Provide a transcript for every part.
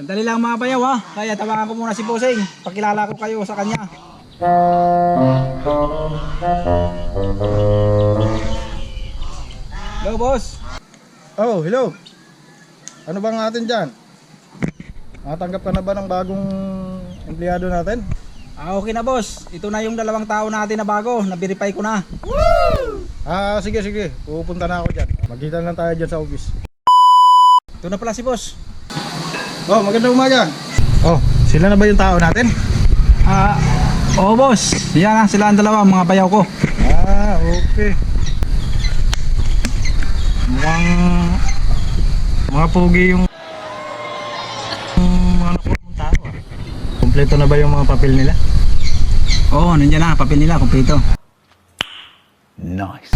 Sandali lang mga bayaw ha. Kaya tawagan ko muna si Bossing. Pakilala ko kayo sa kanya. Hello boss. Oh, hello. Ano bang atin dyan? Nakatanggap ka na ba ng bagong empleyado natin? Okay na boss. Ito na yung 2 tao natin na bago. Na-verify ko na. Sige, sige. Pupunta na ako dyan. Magkita lang tayo dyan sa office. Ito na pala si boss. Oh, magandang umaga. Oh, sila na ba yung tao natin? Oo boss. Yan na sila ang 2 mga bayaw ko. Okay. Mukhang mga pogi yung mga nakulong tao ah. Kompleto na ba yung mga papel nila? Oo, nandiyan na. Papel nila. Kompleto. Nice.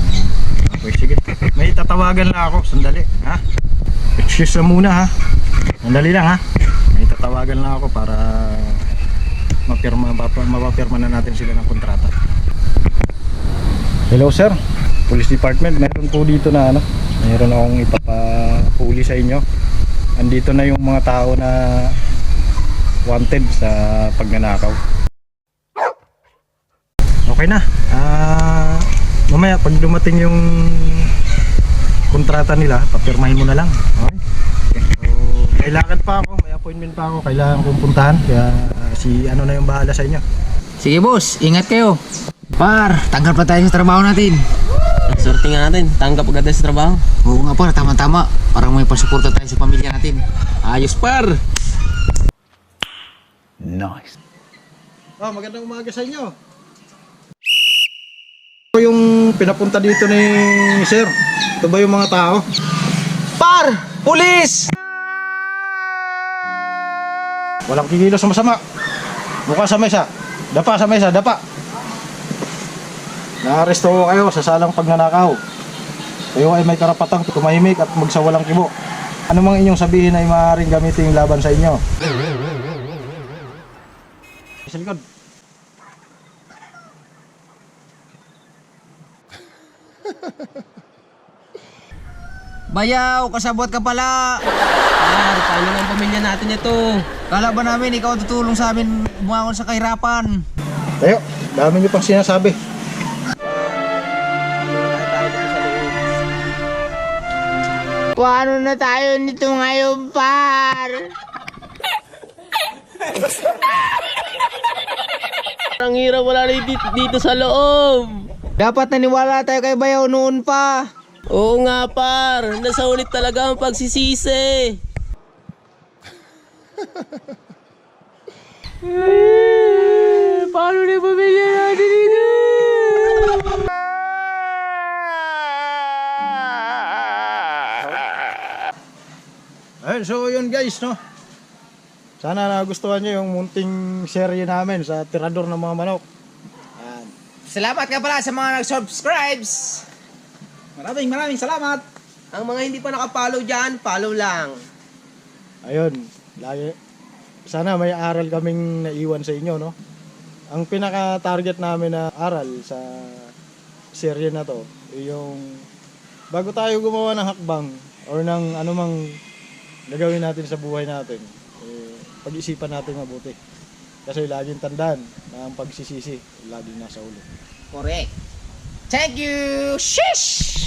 Okay, sige. May tatawagan lang ako. Sandali, ha? Excuse na muna, ha? Sandali lang, ha? May tatawagan lang ako para mapapirma na natin sila ng kontrata. Hello, sir. Police Department. Meron po dito na meron akong ipapahuli sa inyo. Andito na yung mga tao na wanted sa pagnanakaw. Okay na. Mamaya pag dumating yung kontrata nila, papirmahin mo na lang. Okay? So, kailangan pa ako, may appointment pa ako, kailangan kong puntahan. Kaya si na yung bahala sa inyo. Sige boss. Ingat kayo. Par, tanggap na tayo sa trabaho natin. Swerte nga natin, tanggap agad tayo sa trabaho. Oo nga par, tama-tama. Parang may pasuporta tayo sa pamilya natin. Ayos par. Nice. Magandang umaga sa inyo. Yung pinapunta dito ni sir, ito ba yung mga tao? Par! Pulis! Walang kikilos sa masama. Buka sa mesa. Dapa sa mesa, dapa. Naaresto ko kayo sa salang pagnanakaw. Kayo ay may karapatang tumahimik at magsawalang kibo. Ano mang inyong sabihin ay maaaring gamitin laban sa inyo. Sa likod. Bayaw, kasabot ka pala. Par, paano ng pamilya natin ito? Kala ba namin ikaw ang tutulong sa amin bumangon sa kahirapan? Tayo, dami niyo pang sinasabi. Paano na tayo nito ngayon, par? Ang hirap wala rin dito sa loob. Dapat naniwala tayo kay Bayaw noon pa. Oo nga par, nasa ulit talaga ang pagsisisi. Paano na pamilya natin ito? Ayun, so yun guys, no? Sana nagustuhan nyo yung munting serye namin sa tirador ng mga manok. Salamat ka pala sa mga nag-subscribes. Maraming salamat. Ang mga hindi pa nakapollow dyan, follow lang. Ayun, lagi. Sana may aral kaming naiwan sa inyo, no? Ang pinaka-target namin na aral sa serye na to, yung bago tayo gumawa ng hakbang or ng anumang gagawin natin sa buhay natin, pag-isipan natin mabuti. Kasi laging tandaan na ang pagsisisi laging nasa ulo. Correct. Thank you. Shish!